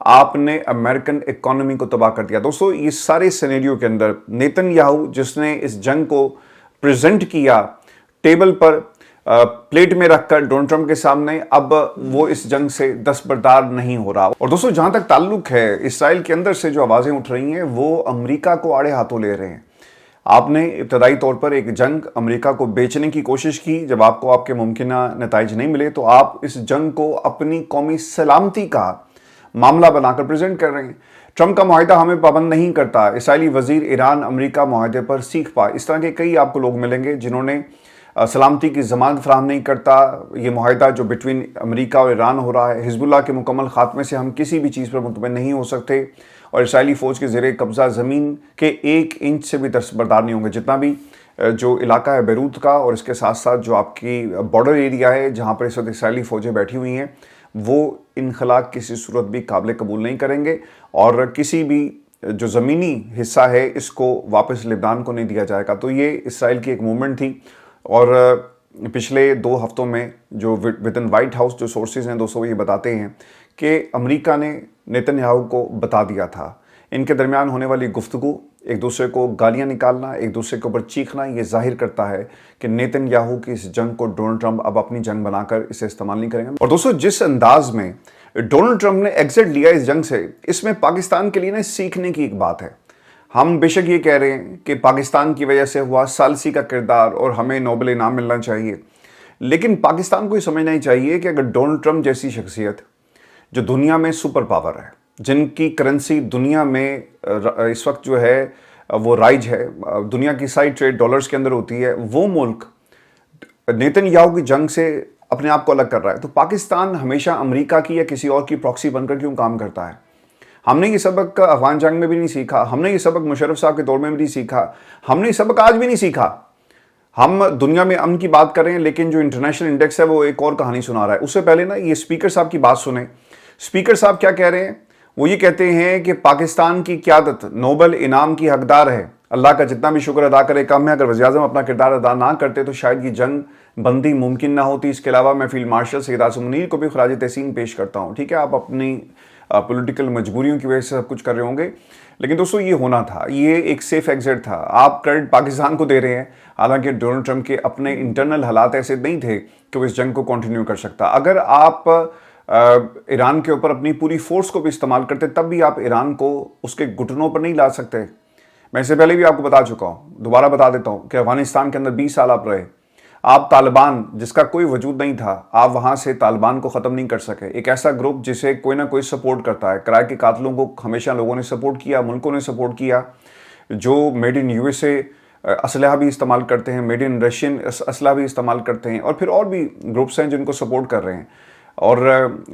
آپ نے American economy کو تباہ کر دیا۔ دوستو اس سارے سینیریو کے اندر نیتن یاہو جس نے اس جنگ کو پریزنٹ کیا ٹیبل پر پلیٹ میں رکھ کر ڈونلڈ ٹرمپ کے سامنے، اب وہ اس جنگ سے دستبردار نہیں ہو رہا۔ اور دوستو جہاں تک تعلق ہے اسرائیل کے اندر سے جو آوازیں اٹھ رہی ہیں وہ امریکہ کو آڑے ہاتھوں لے رہے ہیں۔ آپ نے ابتدائی طور پر ایک جنگ امریکہ کو بیچنے کی کوشش کی، جب آپ کو آپ کے ممکنہ نتائج نہیں ملے تو آپ اس جنگ کو اپنی قومی سلامتی کا معاملہ بنا کر پریزنٹ کر رہے ہیں۔ ٹرمپ کا معاہدہ ہمیں پابند نہیں کرتا، اسرائیلی وزیر ایران امریکہ معاہدے پر سیکھ پا۔ اس طرح کے کئی آپ کو لوگ ملیں گے جنہوں نے سلامتی کی ضمانت فراہم نہیں کرتا۔ یہ معاہدہ جو بٹوین امریکہ اور ایران ہو رہا ہے، حزب اللہ کے مکمل خاتمے سے ہم کسی بھی چیز پر مطمئن نہیں ہو سکتے، اور اسرائیلی فوج کے زیر قبضہ زمین کے 1 انچ سے بھی دستبردار نہیں ہوں گے۔ جتنا بھی جو علاقہ ہے بیروت کا اور اس کے ساتھ ساتھ جو آپ کی بارڈر ایریا ہے جہاں پر اس وقت اسرائیلی فوجیں بیٹھی ہوئی ہیں، وہ انخلا کسی صورت بھی قابل قبول نہیں کریں گے، اور کسی بھی جو زمینی حصہ ہے اس کو واپس لبنان کو نہیں دیا جائے گا۔ تو یہ اسرائیل کی ایک موومنٹ تھی، اور پچھلے 2 ہفتوں میں جو ودن وائٹ ہاؤس جو سورسز ہیں دوستوں یہ بتاتے ہیں کہ امریکہ نے نیتن یاہو کو بتا دیا تھا، ان کے درمیان ہونے والی گفتگو، ایک دوسرے کو گالیاں نکالنا، ایک دوسرے کے اوپر چیخنا، یہ ظاہر کرتا ہے کہ نیتن یاہو کی اس جنگ کو ڈونلڈ ٹرمپ اب اپنی جنگ بنا کر اسے استعمال نہیں کریں گے۔ اور دوستو جس انداز میں ڈونلڈ ٹرمپ نے ایگزٹ لیا اس جنگ سے، اس میں پاکستان کے لیے نا سیکھنے کی ایک بات ہے۔ ہم بے شک یہ کہہ رہے ہیں کہ پاکستان کی وجہ سے ہوا ثالثی کا کردار اور ہمیں نوبل انعام ملنا چاہیے، لیکن پاکستان کو یہ سمجھنا ہی چاہیے کہ اگر ڈونلڈ ٹرمپ جیسی شخصیت جو دنیا میں سپر پاور ہے، جن کی کرنسی دنیا میں اس وقت جو ہے وہ رائج ہے، دنیا کی ساری ٹریڈ ڈالرز کے اندر ہوتی ہے، وہ ملک نیتن یاہو کی جنگ سے اپنے آپ کو الگ کر رہا ہے، تو پاکستان ہمیشہ امریکہ کی یا کسی اور کی پراکسی بن کر کیوں کام کرتا ہے؟ ہم نے یہ سبق افغان جنگ میں بھی نہیں سیکھا، ہم نے یہ سبق مشرف صاحب کے دور میں بھی نہیں سیکھا، ہم نے یہ سبق آج بھی نہیں سیکھا۔ ہم دنیا میں امن کی بات کر رہے ہیں، لیکن جو انٹرنیشنل انڈیکس ہے وہ ایک اور کہانی سنا رہا ہے۔ اس سے پہلے نا یہ اسپیکر صاحب کی بات سنیں۔ اسپیکر صاحب کیا کہہ رہے ہیں؟ وہ یہ کہتے ہیں کہ پاکستان کی قیادت نوبل انعام کی حقدار ہے، اللہ کا جتنا بھی شکر ادا کرے کم ہے، اگر وزیر اعظم اپنا کردار ادا نہ کرتے تو شاید یہ جنگ بندی ممکن نہ ہوتی۔ اس کے علاوہ میں فیلڈ مارشل سید اعظم منیر کو بھی خراج تحسین پیش کرتا ہوں۔ ٹھیک ہے، آپ اپنی پولیٹیکل مجبوریوں کی وجہ سے سب کچھ کر رہے ہوں گے، لیکن دوستو یہ ہونا تھا، یہ ایک سیف ایگزٹ تھا۔ آپ کریڈٹ پاکستان کو دے رہے ہیں، حالانکہ ڈونلڈ ٹرمپ کے اپنے انٹرنل حالات ایسے نہیں تھے کہ وہ اس جنگ کو کنٹینیو کر سکتا۔ اگر آپ ایران کے اوپر اپنی پوری فورس کو بھی استعمال کرتے تب بھی آپ ایران کو اس کے گھٹنوں پر نہیں لا سکتے۔ میں اس سے پہلے بھی آپ کو بتا چکا ہوں، دوبارہ بتا دیتا ہوں کہ افغانستان کے اندر 20 سال آپ رہے، آپ طالبان جس کا کوئی وجود نہیں تھا، آپ وہاں سے طالبان کو ختم نہیں کر سکے۔ ایک ایسا گروپ جسے کوئی نہ کوئی سپورٹ کرتا ہے، کرائے کے قاتلوں کو ہمیشہ لوگوں نے سپورٹ کیا، ملکوں نے سپورٹ کیا، جو made in U S A اسلحہ بھی استعمال کرتے ہیں، میڈ ان رشین اسلحہ بھی استعمال کرتے ہیں، اور پھر اور بھی گروپس ہیں جن کو سپورٹ کر رہے ہیں۔ اور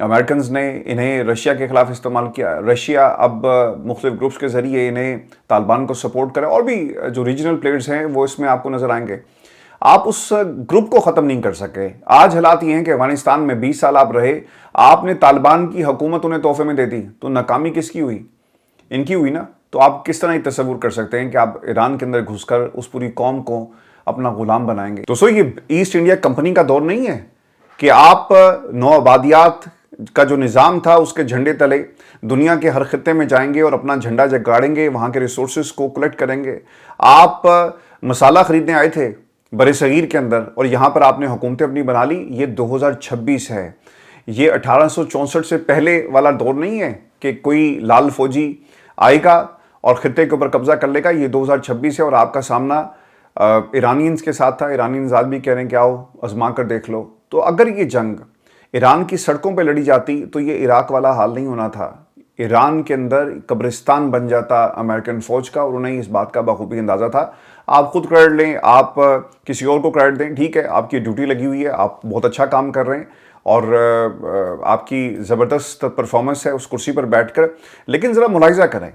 امریکنز نے انہیں رشیا کے خلاف استعمال کیا، رشیا اب مختلف گروپس کے ذریعے انہیں طالبان کو سپورٹ کرے، اور بھی جو ریجنل پلیئرز ہیں وہ اس میں آپ کو نظر آئیں گے۔ آپ اس گروپ کو ختم نہیں کر سکے۔ آج حالات یہ ہیں کہ افغانستان میں 20 سال آپ رہے، آپ نے طالبان کی حکومت انہیں تحفے میں دے دی، تو ناکامی کس کی ہوئی؟ ان کی ہوئی نا۔ تو آپ کس طرح یہ تصور کر سکتے ہیں کہ آپ ایران کے اندر گھس کر اس پوری قوم کو اپنا غلام بنائیں گے؟ دوستو یہ ایسٹ انڈیا کمپنی کا دور نہیں ہے کہ آپ نو آبادیات کا جو نظام تھا اس کے جھنڈے تلے دنیا کے ہر خطے میں جائیں گے اور اپنا جھنڈا جگاڑیں گے، وہاں کے ریسورسز کو کلیکٹ کریں گے۔ آپ مسالہ خریدنے آئے تھے برِ صغیر کے اندر، اور یہاں پر آپ نے حکومتیں اپنی بنا لی۔ یہ 2026 ہے، یہ 1864 سے پہلے والا دور نہیں ہے کہ کوئی لال فوجی آئے گا اور خطے کے اوپر قبضہ کر لے گا۔ یہ 2026 ہے، اور آپ کا سامنا ایرانینز کے ساتھ تھا۔ ایرانینز آج بھی کہہ رہے ہیں کہ آؤ آزما کر دیکھ لو۔ تو اگر یہ جنگ ایران کی سڑکوں پہ لڑی جاتی تو یہ عراق والا حال نہیں ہونا تھا، ایران کے اندر قبرستان بن جاتا امریکن فوج کا، اور انہیں اس بات کا بخوبی اندازہ تھا۔ آپ خود کریڈٹ لیں، آپ کسی اور کو کریڈٹ دیں، ٹھیک ہے، آپ کی ڈیوٹی لگی ہوئی ہے، آپ بہت اچھا کام کر رہے ہیں، اور آپ کی زبردست پرفارمنس ہے اس کرسی پر بیٹھ کر، لیکن ذرا ملاحظہ کریں،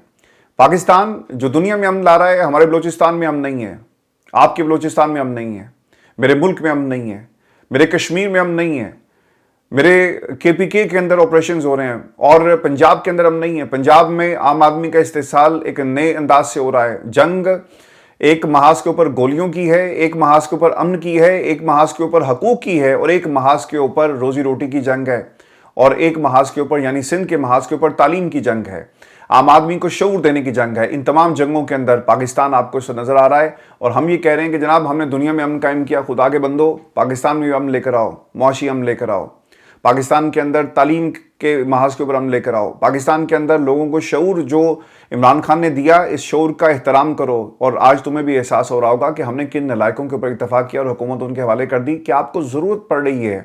پاکستان جو دنیا میں امن لا رہا ہے، ہمارے بلوچستان میں امن نہیں ہے، آپ کے بلوچستان میں امن نہیں ہے، میرے ملک میں امن نہیں ہے، میرے کشمیر میں امن نہیں ہے، میرے KPK کے اندر آپریشنز ہو رہے ہیں، اور پنجاب کے اندر امن نہیں ہے۔ پنجاب میں عام آدمی کا استحصال ایک نئے انداز سے ہو رہا ہے۔ جنگ ایک محاذ کے اوپر گولیوں کی ہے، ایک محاذ کے اوپر امن کی ہے، ایک محاذ کے اوپر حقوق کی ہے، اور ایک محاذ کے اوپر روزی روٹی کی جنگ ہے۔ اور ایک محاذ کے اوپر یعنی سندھ کے محاذ کے اوپر تعلیم کی جنگ ہے، عام آدمی کو شعور دینے کی جنگ ہے۔ ان تمام جنگوں کے اندر پاکستان آپ کو اس وقت نظر آ رہا ہے، اور ہم یہ کہہ رہے ہیں کہ جناب ہم نے دنیا میں امن قائم کیا، خدا کے بندو پاکستان میں بھی امن لے کر آؤ، معاشی امن لے کر آؤ، پاکستان کے اندر تعلیم کے محاذ کے اوپر امن لے کر آؤ، پاکستان کے اندر لوگوں کو شعور جو عمران خان نے دیا اس شعور کا احترام کرو۔ اور آج تمہیں بھی احساس ہو رہا ہوگا کہ ہم نے کن نلائقوں کے اوپر اتفاق کیا اور حکومت ان کے حوالے کر دی کہ آپ کو ضرورت پڑ رہی ہے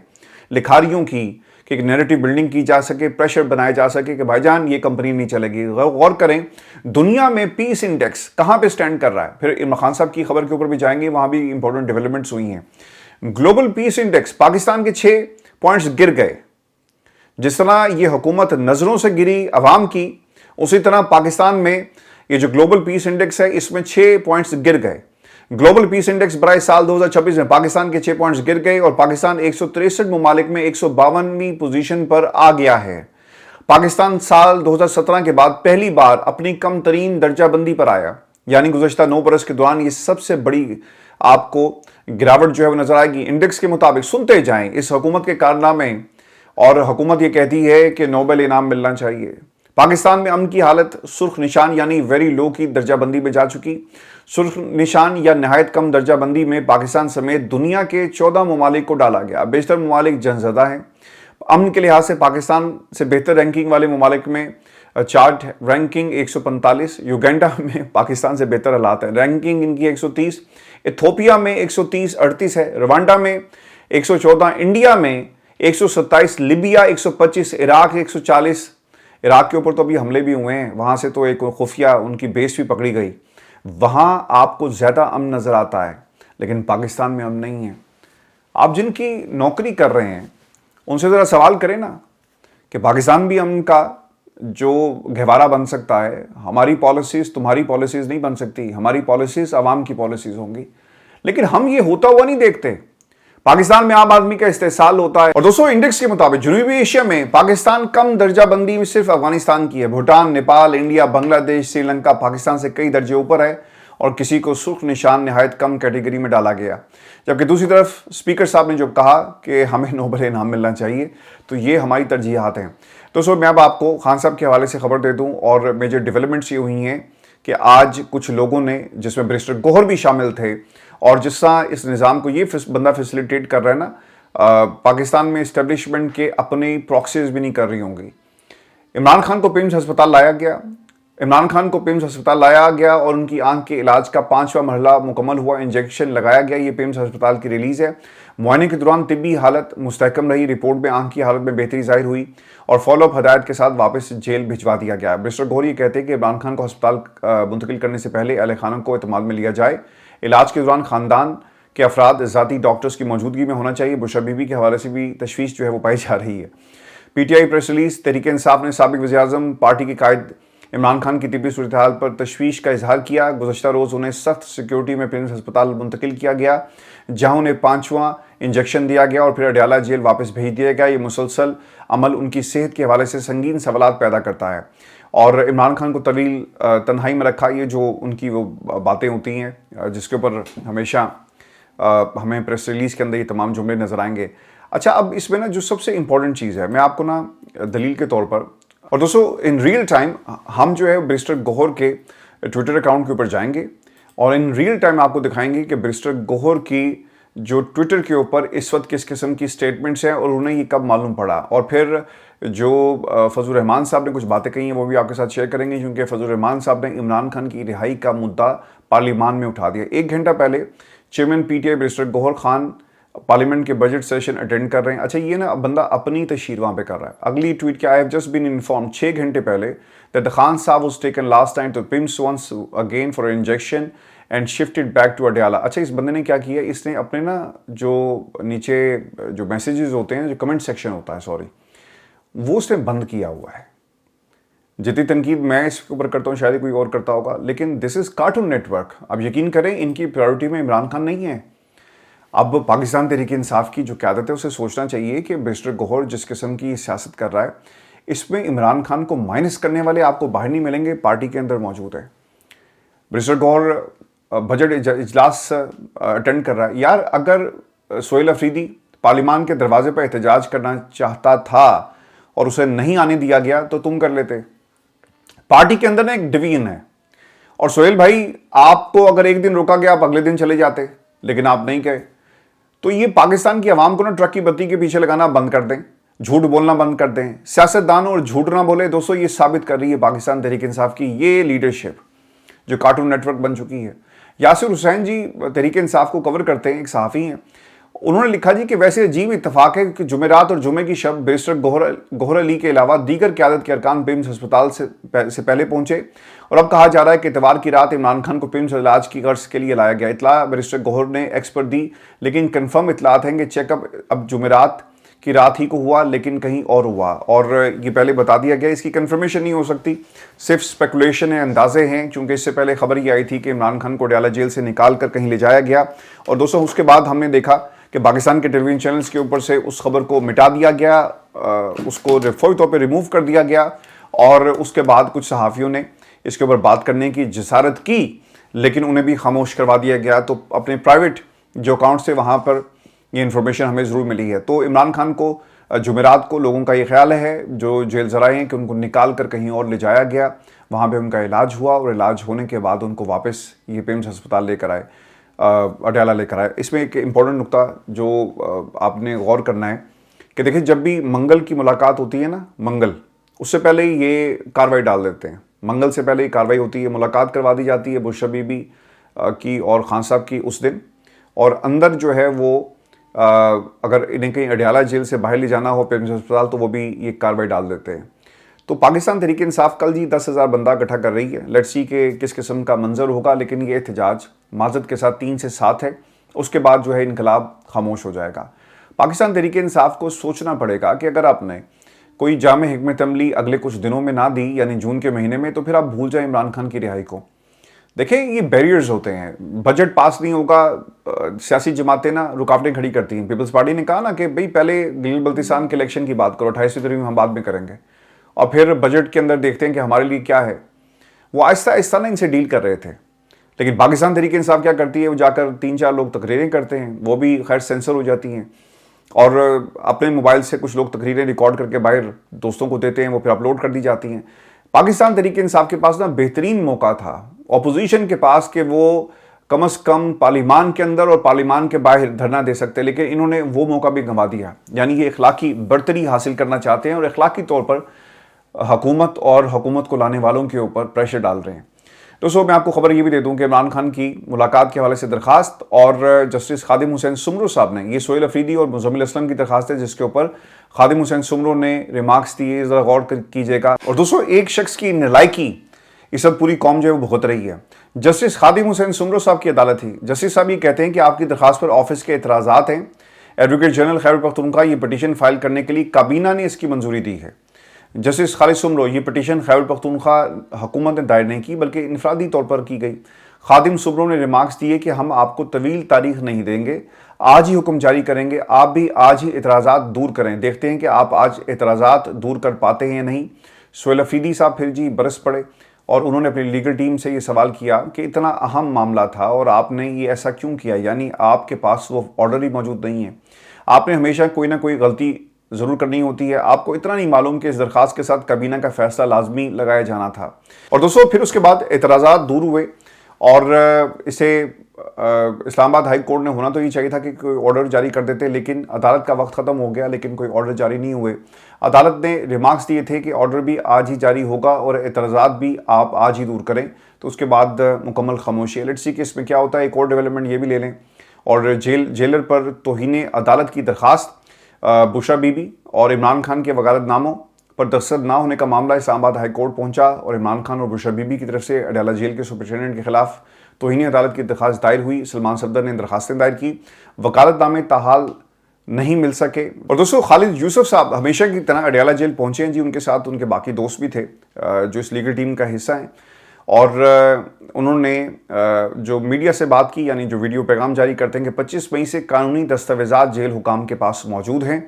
لکھاریوں کی کہ ایک نیریٹو بلڈنگ کی جا سکے، پریشر بنایا جا سکے کہ بھائی جان یہ کمپنی نہیں چلے گی۔ غور کریں دنیا میں پیس انڈیکس کہاں پہ سٹینڈ کر رہا ہے، پھر عمران خان صاحب کی خبر کے اوپر بھی جائیں گے، وہاں بھی امپورٹنٹ ڈیولپمنٹس ہوئی ہیں۔ گلوبل پیس انڈیکس پاکستان کے 6 پوائنٹس گر گئے۔ جس طرح یہ حکومت نظروں سے گری عوام کی، اسی طرح پاکستان میں یہ جو گلوبل پیس انڈیکس ہے اس میں 6 پوائنٹس گر گئے۔ گلوبل پیس انڈیکس برائے سال 2026 میں پاکستان کے 6 پوائنٹس گر گئے اور پاکستان 163 ممالک میں 152ویں پوزیشن پر آ گیا ہے۔ پاکستان سال 2017 کے بعد پہلی بار اپنی کم ترین درجہ بندی پر آیا، یعنی گزشتہ 9 برس کے دوران یہ سب سے بڑی آپ کو گراوٹ جو ہے وہ نظر آئے گی۔ انڈیکس کے مطابق سنتے جائیں اس حکومت کے کارنامے، اور حکومت یہ کہتی ہے کہ نوبل انعام ملنا چاہیے۔ پاکستان میں امن کی حالت سرخ نشان یعنی ویری لو کی درجہ بندی میں جا چکی۔ سرخ نشان یا نہایت کم درجہ بندی میں پاکستان سمیت دنیا کے 14 ممالک کو ڈالا گیا۔ بیشتر ممالک جنگ زدہ ہیں۔ امن کے لحاظ سے پاکستان سے بہتر رینکنگ والے ممالک میں چارٹ رینکنگ 145، یوگینڈا میں پاکستان سے بہتر حالات ہیں، رینکنگ ان کی 130، ایتھوپیا میں 138 ہے، روانڈا میں 114، انڈیا میں 127، لیبیا 125، عراق 140۔ عراق کے اوپر تو ابھی حملے بھی ہوئے ہیں، وہاں سے تو ایک خفیہ ان کی بیس بھی پکڑی گئی، وہاں آپ کو زیادہ امن نظر آتا ہے، لیکن پاکستان میں امن نہیں ہے۔ آپ جن کی نوکری کر رہے ہیں ان سے ذرا سوال کریں نا کہ پاکستان بھی امن کا جو گہوارہ بن سکتا ہے، ہماری پالیسیز تمہاری پالیسیز نہیں بن سکتی، ہماری پالیسیز عوام کی پالیسیز ہوں گی، لیکن ہم یہ ہوتا ہوا نہیں دیکھتے۔ پاکستان میں عام آدمی کا استحصال ہوتا ہے۔ اور دوستو انڈیکس کے مطابق جنوبی ایشیا میں پاکستان کم درجہ بندی میں صرف افغانستان کی ہے، بھوٹان، نیپال، انڈیا، بنگلہ دیش، سری لنکا پاکستان سے کئی درجے اوپر ہے، اور کسی کو سرخ نشان نہایت کم کیٹیگری میں ڈالا گیا۔ جبکہ دوسری طرف اسپیکر صاحب نے جو کہا کہ ہمیں نوبل انعام ملنا چاہیے، تو یہ ہماری ترجیحات ہیں۔ دوستو میں اب آپ کو خان صاحب کے حوالے سے خبر دے دوں، اور میجر ڈیولپمنٹس یہ ہوئی ہیں کہ آج کچھ لوگوں نے جس میں بیرسٹر گوہر بھی شامل تھے، اور جس طرح اس نظام کو یہ بندہ فیسیلیٹیٹ کر رہا ہے نا، پاکستان میں اسٹیبلشمنٹ کے اپنی پراکسیز بھی نہیں کر رہی ہوں گی۔ عمران خان کو پیمز ہسپتال لایا گیا اور ان کی آنکھ کے علاج کا 5واں مرحلہ مکمل ہوا، انجیکشن لگایا گیا۔ یہ پیمز ہسپتال کی ریلیز ہے۔ معائنے کے دوران طبی حالت مستحکم رہی، رپورٹ میں آنکھ کی حالت میں بہتری ظاہر ہوئی اور فالو اپ ہدایت کے ساتھ واپس جیل بھجوا دیا گیا۔ بیرسٹر گوہر یہ کہتے ہیں کہ عمران خان کو ہسپتال منتقل کرنے سے پہلے اہل خانہ کو اعتماد میں لیا جائے، علاج کے دوران خاندان کے افراد ذاتی ڈاکٹرز کی موجودگی میں ہونا چاہیے۔ بشرا بی بی کے حوالے سے بھی تشویش جو ہے وہ پائی جا رہی ہے۔ پی ٹی آئی پریس ریلیز، تحریک انصاف نے سابق وزیر اعظم پارٹی کے قائد عمران خان کی طبی صورتحال پر تشویش کا اظہار کیا۔ گزشتہ روز انہیں سخت سیکیورٹی میں پیمز ہسپتال منتقل کیا گیا، جہاں انہیں 5واں انجیکشن دیا گیا اور پھر اڈیالہ جیل واپس بھیج دیا گیا۔ یہ مسلسل عمل ان کی صحت کے حوالے سے سنگین سوالات پیدا کرتا ہے، اور عمران خان کو طویل تنہائی میں رکھا۔ یہ جو ان کی وہ باتیں ہوتی ہیں جس کے اوپر ہمیشہ ہمیں پریس ریلیز کے اندر یہ تمام جملے نظر آئیں گے۔ اچھا، اب اس میں نا جو سب سے امپورٹنٹ چیز ہے، میں آپ کو نا دلیل کے طور پر، اور دوستو ان ریئل ٹائم ہم جو ہے بیرسٹر گوہر کے ٹویٹر اکاؤنٹ کے اوپر جائیں گے اور ان ریئل ٹائم آپ کو دکھائیں گے کہ بیرسٹر گوہر کی جو ٹویٹر کے اوپر اس وقت کس قسم کی سٹیٹمنٹس ہیں اور انہیں یہ کب معلوم پڑا، اور پھر جو فضل الرحمان صاحب نے کچھ باتیں کہی ہیں وہ بھی آپ کے ساتھ شیئر کریں گے، کیونکہ فضل الرحمان صاحب نے عمران خان کی رہائی کا مدعا پارلیمان میں اٹھا دیا۔ 1 گھنٹہ پہلے chairman P T I barrister Gohar Khan parliament کے بجٹ سیشن اٹینڈ کر رہے ہیں۔ اچھا، یہ نا بندہ اپنی تشہیر وہاں پہ کر رہا ہے۔ اگلی ٹویٹ کیا، I have just been informed 6 گھنٹے پہلے that the Khan Saab was taken last time to PIMS once again for an injection and shifted back to Adiala۔ اچھا، اس بندے نے کیا کیا، اس نے اپنے نا جو نیچے جو میسیجز ہوتے ہیں، جو کمنٹ سیکشن ہوتا ہے وہ اس نے بند کیا ہوا ہے۔ جتنی تنقید میں اس کے اوپر کرتا ہوں شاید کوئی اور کرتا ہوگا، لیکن دس از کارٹون نیٹ ورک۔ اب یقین کریں ان کی پرائیورٹی میں عمران خان نہیں ہے۔ اب پاکستان تحریک انصاف کی جو قیادت ہے اسے سوچنا چاہیے کہ بیرسٹر گوہر جس قسم کی سیاست کر رہا ہے، اس میں عمران خان کو مائنس کرنے والے آپ کو باہر نہیں ملیں گے، پارٹی کے اندر موجود ہیں۔ بیرسٹر گوہر بجٹ اجلاس اٹینڈ کر رہا ہے۔ یار، اگر سہیل افریدی پارلیمان کے دروازے پر احتجاج کرنا چاہتا تھا اور اسے نہیں آنے دیا گیا تو تم کر لیتے. پارٹی کے اندر نا ایک ڈویژن ہے. اور سہیل بھائی آپ کو اگر ایک دن روکا گیا آپ اگلے دن چلے جاتے, لیکن آپ نہیں گئے. تو یہ پاکستان کی عوام کو نا ٹرک کی بتی کے پیچھے لگانا بند کر دیں, جھوٹ بولنا بند کر دیں. سیاستدان اور جھوٹ نہ بولے. دوستو یہ ثابت کر رہی ہے پاکستان تحریک انصاف کی یہ لیڈرشپ جو کارٹون نیٹ ورک بن چکی ہے. یاسر حسین جی تحریک انصاف کو کور کرتے ہیں, ایک صحافی ہیں. انہوں نے لکھا جی کہ ویسے عجیب اتفاق ہے کہ جمعرات اور جمعے کی شب بیرسٹر گوہر علی کے علاوہ دیگر قیادت کے ارکان پیمز ہسپتال سے پہلے پہنچے, اور اب کہا جا رہا ہے کہ اتوار کی رات عمران خان کو پیمز علاج کی غرض کے لیے لایا گیا. اطلاع بیرسٹر گوہر نے ایکس پر دی, لیکن کنفرم اطلاعات ہیں کہ چیک اپ اب جمعرات کی رات ہی کو ہوا لیکن کہیں اور ہوا, اور یہ پہلے بتا دیا گیا. اس کی کنفرمیشن نہیں ہو سکتی, صرف اسپیکولیشن ہے, اندازے ہیں, کیونکہ اس سے پہلے خبر یہ آئی تھی کہ عمران خان کو اڈیالہ جیل سے نکال کر کہیں لے جایا گیا. اور دوستوں اس کے بعد ہم نے دیکھا کہ پاکستان کے ٹیلی ویژن چینلز کے اوپر سے اس خبر کو مٹا دیا گیا, اس کو فوری طور پہ ریموو کر دیا گیا, اور اس کے بعد کچھ صحافیوں نے اس کے اوپر بات کرنے کی جسارت کی, لیکن انہیں بھی خاموش کروا دیا گیا. تو اپنے پرائیویٹ جو اکاؤنٹ سے وہاں پر یہ انفارمیشن ہمیں ضرور ملی ہے. تو عمران خان کو جمعرات کو لوگوں کا یہ خیال ہے جو جیل ذرائع ہیں کہ ان کو نکال کر کہیں اور لے جایا گیا, وہاں پہ ان کا علاج ہوا, اور علاج ہونے کے بعد ان کو واپس یہ پیمز ہسپتال لے کر آئے, اڈیالہ لے کر آئے. اس میں ایک امپورٹنٹ نقطہ جو آپ نے غور کرنا ہے کہ دیکھیں جب بھی منگل کی ملاقات ہوتی ہے نا, منگل اس سے پہلے ہی یہ کاروائی ڈال دیتے ہیں. منگل سے پہلے ہی کاروائی ہوتی ہے, ملاقات کروا دی جاتی ہے بشرا بی بی کی اور خان صاحب کی اس دن, اور اندر جو ہے وہ اگر انہیں کہیں اڈیالہ جیل سے باہر لے جانا ہو پیمز ہسپتال تو وہ بھی یہ کاروائی ڈال دیتے ہیں. تو پاکستان تحریک انصاف کل جی 10,000 بندہ اکٹھا کر رہی ہے. لیٹس سی کہ کس قسم کا منظر ہوگا, لیکن یہ احتجاج معذرت کے ساتھ 3 سے 7 ہے. اس کے بعد جو ہے انقلاب خاموش ہو جائے گا. پاکستان تحریک انصاف کو سوچنا پڑے گا کہ اگر آپ نے کوئی جامع حکمت عملی اگلے کچھ دنوں میں نہ دی, یعنی جون کے مہینے میں, تو پھر آپ بھول جائیں عمران خان کی رہائی کو. دیکھیں یہ بیریئرز ہوتے ہیں, بجٹ پاس نہیں ہوگا, سیاسی جماعتیں نا رکاوٹیں کھڑی کرتی ہیں. پیپلز پارٹی نے کہا نا کہ بھئی پہلے گلیل بلتستان کے الیکشن کی بات کرو, 28 فروری میں ہم بعد میں کریں گے, اور پھر بجٹ کے اندر دیکھتے ہیں کہ ہمارے لیے کیا ہے. وہ آہستہ آہستہ نا ان سے ڈیل کر رہے تھے. لیکن پاکستان تحریک انصاف کیا کرتی ہے, وہ جا کر 3-4 لوگ تقریریں کرتے ہیں, وہ بھی خیر سینسر ہو جاتی ہیں, اور اپنے موبائل سے کچھ لوگ تقریریں ریکارڈ کر کے باہر دوستوں کو دیتے ہیں, وہ پھر اپلوڈ کر دی جاتی ہیں. پاکستان تحریک انصاف کے پاس نا بہترین موقع تھا اپوزیشن کے پاس کہ وہ کم از کم پارلیمان کے اندر اور پارلیمان کے باہر دھرنا دے سکتے, لیکن انہوں نے وہ موقع بھی گنوا دیا. یعنی یہ اخلاقی برتری حاصل کرنا چاہتے ہیں اور اخلاقی طور پر حکومت اور حکومت کو لانے والوں کے اوپر پریشر ڈال رہے ہیں. دوستو میں آپ کو خبر یہ بھی دے دوں کہ عمران خان کی ملاقات کے حوالے سے درخواست اور جسٹس خادم حسین سمرو صاحب نے, یہ سہیل افریدی اور مزمل اسلم کی درخواست ہے جس کے اوپر خادم حسین سمرو نے ریمارکس دیے, ذرا غور کیجیے گا. اور دوستو ایک شخص کی نالائکی اس وقت پوری قوم جو ہے وہ بھگت رہی ہے. جسٹس خادم حسین سمرو صاحب کی عدالت ہی, جسٹس صاحب یہ کہتے ہیں کہ آپ کی درخواست پر آفس کے اعتراضات ہیں. ایڈوکیٹ جنرل خیبر پختونخوا یہ پٹیشن فائل کرنے کے لیے کابینہ نے اس کی منظوری دی ہے. جسٹس خالد سمرو, یہ پٹیشن خیبر پختونخوا حکومت نے دائر نہیں کی بلکہ انفرادی طور پر کی گئی. خادم سمرو نے ریمارکس دیے کہ ہم آپ کو طویل تاریخ نہیں دیں گے, آج ہی حکم جاری کریں گے, آپ بھی آج ہی اعتراضات دور کریں. دیکھتے ہیں کہ آپ آج اعتراضات دور کر پاتے ہیں یا نہیں. سہیل افریدی صاحب پھر جی برس پڑے اور انہوں نے اپنی لیگل ٹیم سے یہ سوال کیا کہ اتنا اہم معاملہ تھا اور آپ نے یہ ایسا کیوں کیا, یعنی آپ کے پاس وہ آرڈر ہی موجود نہیں ہے. آپ نے ہمیشہ کوئی نہ کوئی غلطی ضرور کرنی ہوتی ہے, آپ کو اتنا نہیں معلوم کہ اس درخواست کے ساتھ کابینہ کا فیصلہ لازمی لگایا جانا تھا. اور دوستو پھر اس کے بعد اعتراضات دور ہوئے اور اسے اسلام آباد ہائی کورٹ نے ہونا تو یہ چاہیے تھا کہ کوئی آرڈر جاری کر دیتے, لیکن عدالت کا وقت ختم ہو گیا لیکن کوئی آرڈر جاری نہیں ہوئے. عدالت نے ریمارکس دیے تھے کہ آرڈر بھی آج ہی جاری ہوگا اور اعتراضات بھی آپ آج ہی دور کریں. تو اس کے بعد مکمل خاموشی ہے. لیٹس سی کہ اس میں کیا ہوتا ہے. ایک اور ڈیولپمنٹ یہ بھی لے لیں. اور جیلر پر توہین عدالت کی درخواست, بشرا بی بی اور عمران خان کے وکالت ناموں پر دستخط نہ ہونے کا معاملہ اسلام آباد ہائی کورٹ پہنچا اور عمران خان اور بشرا بی بی کی طرف سے اڈیالہ جیل کے سپرنٹینڈنٹ کے خلاف توہین عدالت کی درخواست دائر ہوئی. سلمان صفدر نے درخواستیں دائر کی, وکالت نامے تاحال نہیں مل سکے. اور دوستو خالد یوسف صاحب ہمیشہ کی طرح اڈیالہ جیل پہنچے ہیں جی, ان کے ساتھ ان کے باقی دوست بھی تھے جو اس لیگل ٹیم کا حصہ ہیں, اور انہوں نے جو میڈیا سے بات کی, یعنی جو ویڈیو پیغام جاری کرتے ہیں کہ 25 مئی سے قانونی دستاویزات جیل حکام کے پاس موجود ہیں.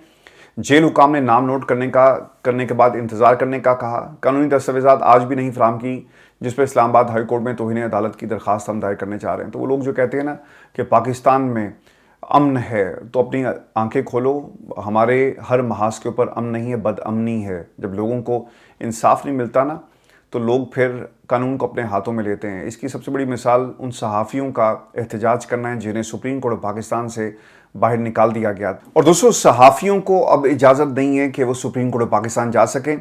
جیل حکام نے نام نوٹ کرنے کے بعد انتظار کرنے کا کہا. قانونی دستاویزات آج بھی نہیں فراہم کی جس پہ اسلام آباد ہائی کورٹ میں توہین عدالت کی درخواست ہم دائر کرنے چاہ رہے ہیں. تو وہ لوگ جو کہتے ہیں نا کہ پاکستان میں امن ہے تو اپنی آنکھیں کھولو. ہمارے ہر محاذ کے اوپر امن نہیں ہے، بد امنی ہے. جب لوگوں کو انصاف نہیں ملتا نا تو لوگ پھر قانون کو اپنے ہاتھوں میں لیتے ہیں. اس کی سب سے بڑی مثال ان صحافیوں کا احتجاج کرنا ہے جنہیں سپریم کورٹ پاکستان سے باہر نکال دیا گیا. اور دوستوں، صحافیوں کو اب اجازت نہیں ہے کہ وہ سپریم کورٹ پاکستان جا سکیں.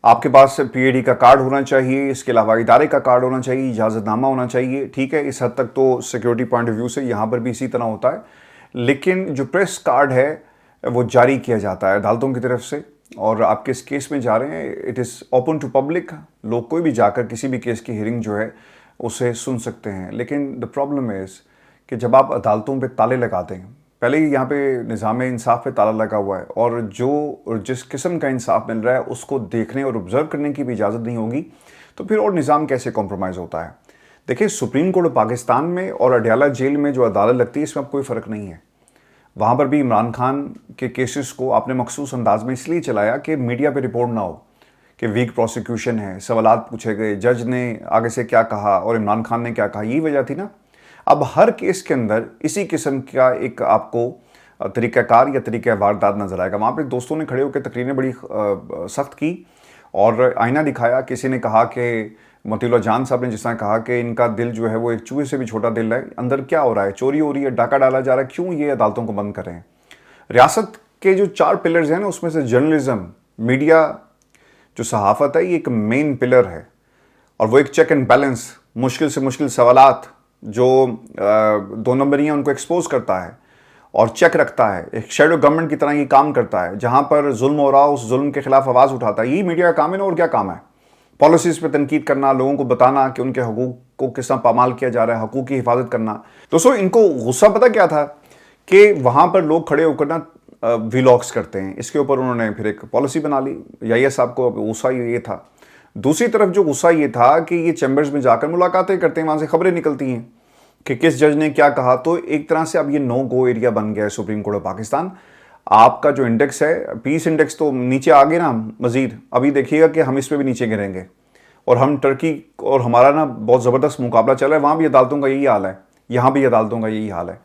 آپ کے پاس پی اے ڈی کا کارڈ ہونا چاہیے، اس کے علاوہ ادارے کا کارڈ ہونا چاہیے، اجازت نامہ ہونا چاہیے. ٹھیک ہے، اس حد تک تو سیکیورٹی پوائنٹ آف ویو سے یہاں پر بھی اسی طرح ہوتا ہے. لیکن جو پریس کارڈ ہے وہ جاری کیا جاتا ہے عدالتوں کی طرف سے، اور آپ کس کیس میں جا رہے ہیں it is open to public. لوگ کوئی بھی جا کر کسی بھی کیس کی ہیئرنگ جو ہے اسے سن سکتے ہیں. لیکن دا پرابلم از کہ جب آپ عدالتوں پہ تالے لگاتے ہیں، پہلے ہی یہاں پہ نظام انصاف پہ تالا لگا ہوا ہے، اور جس قسم کا انصاف مل رہا ہے اس کو دیکھنے اور آبزرو کرنے کی بھی اجازت نہیں ہوگی، تو پھر اور نظام کیسے کمپرومائز ہوتا ہے. دیکھیں، سپریم کورٹ پاکستان میں اور اڈیالہ جیل میں جو عدالت لگتی ہے اس میں اب کوئی فرق نہیں ہے. وہاں پر بھی عمران خان کے کیسز کو آپ نے مخصوص انداز میں اس لیے چلایا کہ میڈیا پہ رپورٹ نہ ہو کہ ویک پروسیکیوشن ہے، سوالات پوچھے گئے، جج نے آگے سے کیا کہا اور عمران خان نے کیا کہا، یہی وجہ تھی نا. اب ہر کیس کے اندر اسی قسم کا ایک آپ کو طریقہ کار یا طریقہ واردات نظر آئے گا. وہاں پہ دوستوں نے کھڑے ہو کے تقریریں بڑی سخت کی اور آئینہ دکھایا. کسی نے کہا کہ مطیع اللہ جان صاحب نے جس طرح کہا کہ ان کا دل جو ہے وہ ایک چوہے سے بھی چھوٹا دل ہے، اندر کیا ہو رہا ہے، چوری ہو رہی ہے، ڈاکہ ڈالا جا رہا ہے، کیوں یہ عدالتوں کو بند کر رہے ہیں. ریاست کے جو 4 پلرز ہیں نا اس میں سے جرنلزم، میڈیا، جو صحافت ہے، یہ ایک مین پلر ہے، اور وہ ایک چیک اینڈ بیلنس، مشکل سے مشکل سوالات جو 2 نمبری ہیں ان کو ایکسپوز کرتا ہے اور چیک رکھتا ہے. ایک شیڈو گورنمنٹ کی طرح یہ کام کرتا ہے، جہاں پر ظلم ہو رہا اس ظلم کے خلاف آواز اٹھاتا ہے. یہی میڈیا کا کام ہے نا، اور کیا کام ہے؟ پالیسیز پہ تنقید کرنا، لوگوں کو بتانا کہ ان کے حقوق کو کس طرح پامال کیا جا رہا ہے، حقوق کی حفاظت کرنا. دوستو، ان کو غصہ پتہ کیا تھا کہ وہاں پر لوگ کھڑے ہو کر نا ویلاگس کرتے ہیں. اس کے اوپر انہوں نے پھر ایک پالیسی بنا لی. یحییٰ صاحب کو غصہ یہ تھا. دوسری طرف جو غصہ یہ تھا کہ یہ چیمبرز میں جا کر ملاقاتیں کرتے ہیں، وہاں سے خبریں نکلتی ہیں کہ کس جج نے کیا کہا. تو ایک طرح سے اب یہ نو گو ایریا بن گیا ہے سپریم کورٹ آف پاکستان. آپ کا جو انڈیکس ہے، پیس انڈیکس، تو نیچے آگے نا مزید ابھی دیکھیے گا کہ ہم اس پہ بھی نیچے گریں گے. اور ہم ٹرکی اور ہمارا نا بہت زبردست مقابلہ چل رہا ہے. وہاں بھی عدالتوں کا یہی حال ہے، یہاں بھی عدالتوں کا یہی حال ہے.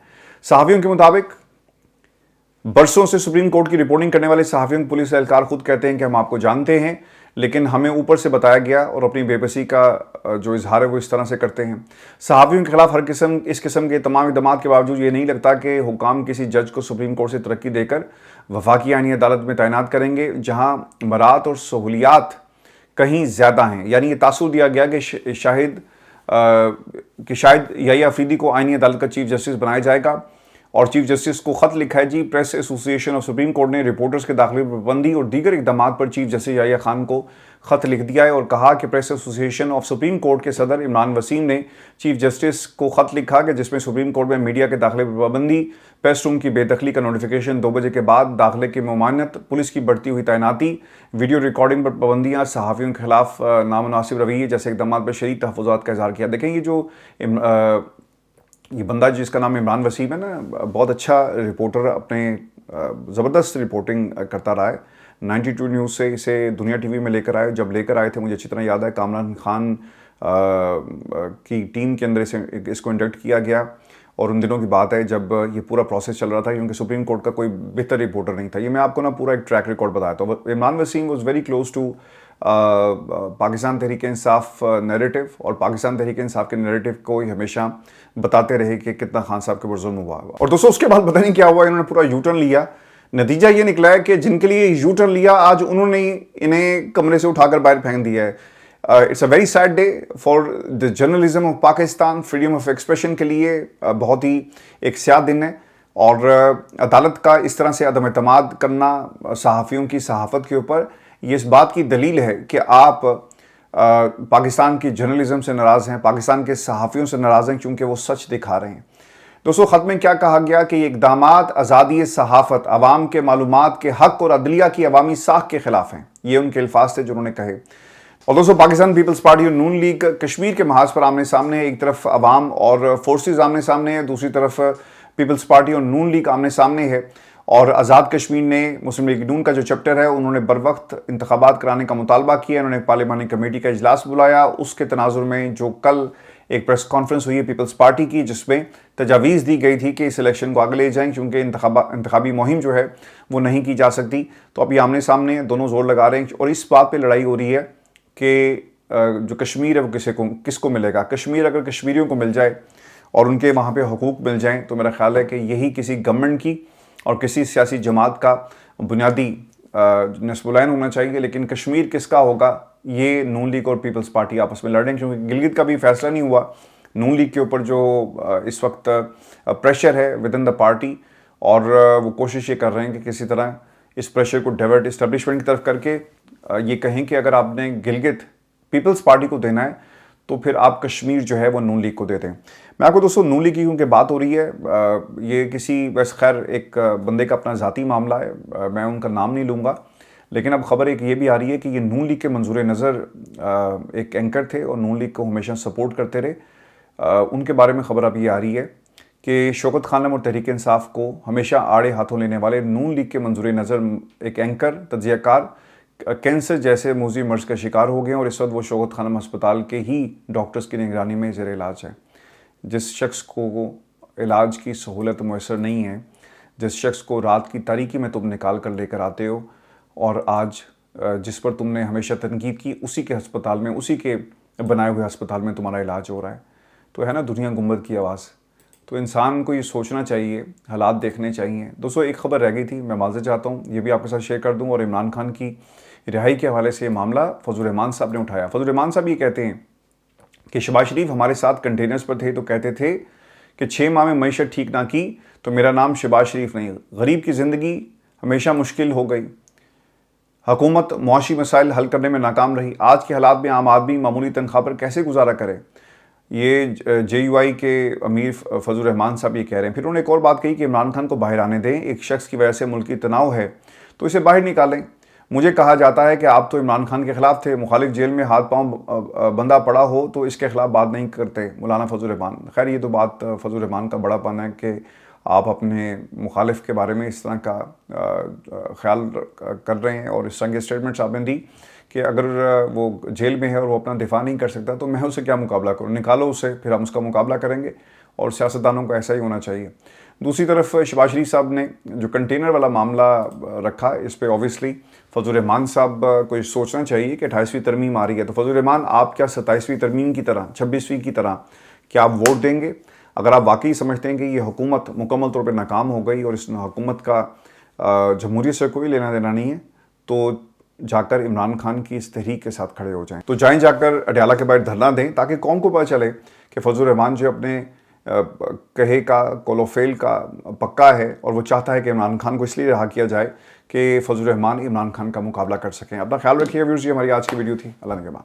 صحافیوں کے مطابق برسوں سے سپریم کورٹ کی رپورٹنگ کرنے والے صحافیوں پولیس اہلکار خود کہتے ہیں کہ ہم آپ کو جانتے ہیں، لیکن ہمیں اوپر سے بتایا گیا، اور اپنی بے بسی کا جو اظہار ہے وہ اس طرح سے کرتے ہیں. صحافیوں کے خلاف اس قسم کے تمام اقدامات کے باوجود یہ نہیں لگتا کہ حکام کسی جج کو سپریم کورٹ سے ترقی دے کر وفاقی آئینی عدالت میں تعینات کریں گے، جہاں برات اور سہولیات کہیں زیادہ ہیں. یعنی یہ تاثر دیا گیا کہ شاید یحییٰ آفریدی کو آئینی عدالت کا چیف جسٹس بنایا جائے گا. اور چیف جسٹس کو خط لکھا ہے جی. پریس ایسوسی ایشن آف سپریم کورٹ نے رپورٹرز کے داخلے پر پابندی اور دیگر اقدامات پر چیف جسٹس یحییٰ خان کو خط لکھ دیا ہے، اور کہا کہ پریس ایسوسی ایشن آف سپریم کورٹ کے صدر عمران وسیم نے چیف جسٹس کو خط لکھا کہ جس میں سپریم کورٹ میں میڈیا کے داخلے پر پابندی، پریس روم کی بے دخلی کا نوٹیفیکیشن، 2 بجے کے بعد داخلے کی ممانعت، پولیس کی بڑھتی ہوئی تعیناتی، ویڈیو ریکارڈنگ پر پابندیاں، صحافیوں کے خلاف نامناسب رویے جیسے اقدامات پر شدید تحفظات کا اظہار کیا. دیکھیں یہ بندہ جس کا نام عمران وسیم ہے نا، بہت اچھا رپورٹر، اپنے زبردست رپورٹنگ کرتا رہا ہے. 92 نیوز سے اسے دنیا ٹی وی میں لے کر آئے. جب لے کر آئے تھے مجھے اچھی طرح یاد ہے، کامران خان کی ٹیم کے اندر اس کو انڈکٹ کیا گیا، اور ان دنوں کی بات ہے جب یہ پورا پروسیس چل رہا تھا، کیونکہ سپریم کورٹ کا کوئی بہتر رپورٹر نہیں تھا. یہ میں آپ کو نا پورا ایک ٹریک ریکارڈ بتایا تھا. Imran Wasim was very close to Pakistan Tehreek Insaf narrative, اور پاکستان تحریک انصاف کے نیریٹو کو ہمیشہ بتاتے رہے کہ کتنا خان صاحب کے اوپر ظلم ہوا. اور دوستوں، اس کے بعد پتہ نہیں کیا ہوا، انہوں نے پورا یو ٹرن لیا. نتیجہ یہ نکلا ہے کہ جن کے لیے یو ٹرن لیا، آج انہوں نے انہیں کمرے سے اٹھا کر باہر پھینک دیا ہے. It's a very sad day for the journalism of Pakistan. Freedom of expression کے لیے بہت ہی ایک سیاہ دن ہے، اور عدالت کا اس طرح سے عدم اعتماد کرنا صحافیوں کی صحافت کے اوپر، یہ اس بات کی دلیل ہے کہ آپ پاکستان کی جرنلزم سے ناراض ہیں، پاکستان کے صحافیوں سے ناراض ہیں، کیونکہ وہ سچ دکھا رہے ہیں. دوستو، خط میں کیا کہا گیا کہ یہ اقدامات آزادی صحافت، عوام کے معلومات کے حق اور عدلیہ کی عوامی ساکھ کے خلاف ہیں. یہ ان کے الفاظ تھے جو انہوں نے کہے. اور دوستو، پاکستان پیپلز پارٹی اور نون لیگ کشمیر کے محاذ پر آمنے سامنے ہے. ایک طرف عوام اور فورسز آمنے سامنے ہے، دوسری طرف پیپلز پارٹی اور نون لیگ آمنے سامنے ہے. اور آزاد کشمیر نے مسلم لیگ نون کا جو چیپٹر ہے انہوں نے بروقت انتخابات کرانے کا مطالبہ کیا. انہوں نے پارلیمانی کمیٹی کا اجلاس بلایا. اس کے تناظر میں جو کل ایک پریس کانفرنس ہوئی ہے پیپلز پارٹی کی, جس میں تجاویز دی گئی تھی کہ اس الیکشن کو آگے لے جائیں کیونکہ انتخابی مہم جو ہے وہ نہیں کی جا سکتی. تو اب یہ آمنے سامنے دونوں زور لگا رہے ہیں اور اس بات پہ لڑائی ہو رہی ہے کہ جو کشمیر ہے وہ کس کو ملے گا. کشمیر اگر کشمیریوں کو مل جائے اور ان کے وہاں پہ حقوق مل جائیں تو میرا خیال ہے کہ یہی کسی گورنمنٹ کی اور کسی سیاسی جماعت کا بنیادی نصب العین ہونا چاہیے. لیکن کشمیر کس کا ہوگا یہ نون لیگ اور پیپلز پارٹی آپس میں لڑ رہے ہیں, کیونکہ گلگت کا بھی فیصلہ نہیں ہوا. نون لیگ کے اوپر جو اس وقت پریشر ہے ود ان دا پارٹی, اور وہ کوشش یہ کر رہے ہیں کہ کسی طرح اس پریشر کو ڈیورٹ اسٹیبلشمنٹ کی طرف کر کے یہ کہیں کہ اگر آپ نے گلگت پیپلز پارٹی کو دینا ہے تو پھر آپ کشمیر جو ہے وہ نون لیگ کو دے دیں. میں آپ کو دوستوں نون لیگ کی کیونکہ بات ہو رہی ہے, یہ کسی بس خیر ایک بندے کا اپنا ذاتی معاملہ ہے, میں ان کا نام نہیں لوں گا, لیکن اب خبر ایک یہ بھی آ رہی ہے کہ یہ نون لیگ کے منظور نظر ایک اینکر تھے اور نون لیگ کو ہمیشہ سپورٹ کرتے رہے. ان کے بارے میں خبر اب یہ آ رہی ہے کہ شوکت خانم اور تحریک انصاف کو ہمیشہ آڑے ہاتھوں لینے والے نون لیگ کے منظور نظر ایک اینکر تجزیہ کار کینسر جیسے موذی مرض کا شکار ہو گئے, اور اس وقت وہ شوکت خانم ہسپتال کے ہی ڈاکٹرز کی نگرانی میں زیر علاج ہے. جس شخص کو علاج کی سہولت میسر نہیں ہے, جس شخص کو رات کی تاریکی میں تم نکال کر لے کر آتے ہو, اور آج جس پر تم نے ہمیشہ تنقید کی اسی کے ہسپتال میں, اسی کے بنائے ہوئے ہسپتال میں تمہارا علاج ہو رہا ہے. تو ہے نا دنیا گنبد کی آواز. تو انسان کو یہ سوچنا چاہیے, حالات دیکھنے چاہیے. دوستوں ایک خبر رہ گئی تھی, میں معذرت چاہتا ہوں, یہ بھی آپ کے ساتھ شیئر کر دوں. اور عمران خان کی رہائی کے حوالے سے یہ معاملہ فضل الرحمان صاحب نے اٹھایا. فضل الرحمان صاحب یہ کہتے ہیں کہ شہباز شریف ہمارے ساتھ کنٹینرز پر تھے تو کہتے تھے کہ 6 ماہ میں معیشت ٹھیک نہ کی تو میرا نام شہباز شریف نہیں. غریب کی زندگی ہمیشہ مشکل ہو گئی, حکومت معاشی مسائل حل کرنے میں ناکام رہی. آج کے حالات میں عام آدمی معمولی تنخواہ پر کیسے گزارا کرے. یہ JUI کے امیر فضل الرحمان صاحب یہ کہہ رہے ہیں. پھر انہوں نے ایک اور بات کہی کہ عمران خان کو باہر آنے دیں, ایک شخص کی وجہ سے ملکی تناؤ ہے تو اسے باہر نکالیں. مجھے کہا جاتا ہے کہ آپ تو عمران خان کے خلاف تھے, مخالف جیل میں ہاتھ پاؤں بندہ پڑا ہو تو اس کے خلاف بات نہیں کرتے. مولانا فضل الرحمان. خیر یہ تو بات فضل الرحمان کا بڑا پن ہے کہ آپ اپنے مخالف کے بارے میں اس طرح کا خیال کر رہے ہیں, اور اس طرح کے اسٹیٹمنٹس آپ نے دی کہ اگر وہ جیل میں ہے اور وہ اپنا دفاع نہیں کر سکتا تو میں اسے کیا مقابلہ کروں. نکالو اسے, پھر ہم اس کا مقابلہ کریں گے, اور سیاستدانوں کو ایسا ہی ہونا چاہیے. دوسری طرف شہباز شریف صاحب نے جو کنٹینر والا معاملہ رکھا, اس پہ اوبیسلی فضل الرحمان صاحب کو یہ سوچنا چاہیے کہ 28ویں ترمیم آ رہی ہے, تو فضل الرحمان آپ کیا 27ویں ترمیم کی طرح 26ویں کی طرح کیا آپ ووٹ دیں گے؟ اگر آپ واقعی سمجھتے ہیں کہ یہ حکومت مکمل طور پہ ناکام ہو گئی اور اس حکومت کا جمہوریت سے کوئی لینا دینا نہیں ہے, تو جا کر عمران خان کی اس تحریک کے ساتھ کھڑے ہو جائیں. تو جائیں جا کر اڈیالہ کے باہر دھرنا دیں تاکہ قوم کو پتہ چلے کہ فضل الرحمان جو اپنے کہے کا قول و فعل کا پکا ہے, اور وہ چاہتا ہے کہ عمران خان کو اس لیے رہا کیا جائے کہ فضل الرحمان عمران خان کا مقابلہ کر سکیں. اپنا خیال رکھیے ویورز, یہ ہماری آج کی ویڈیو تھی. اللہ نگہبان.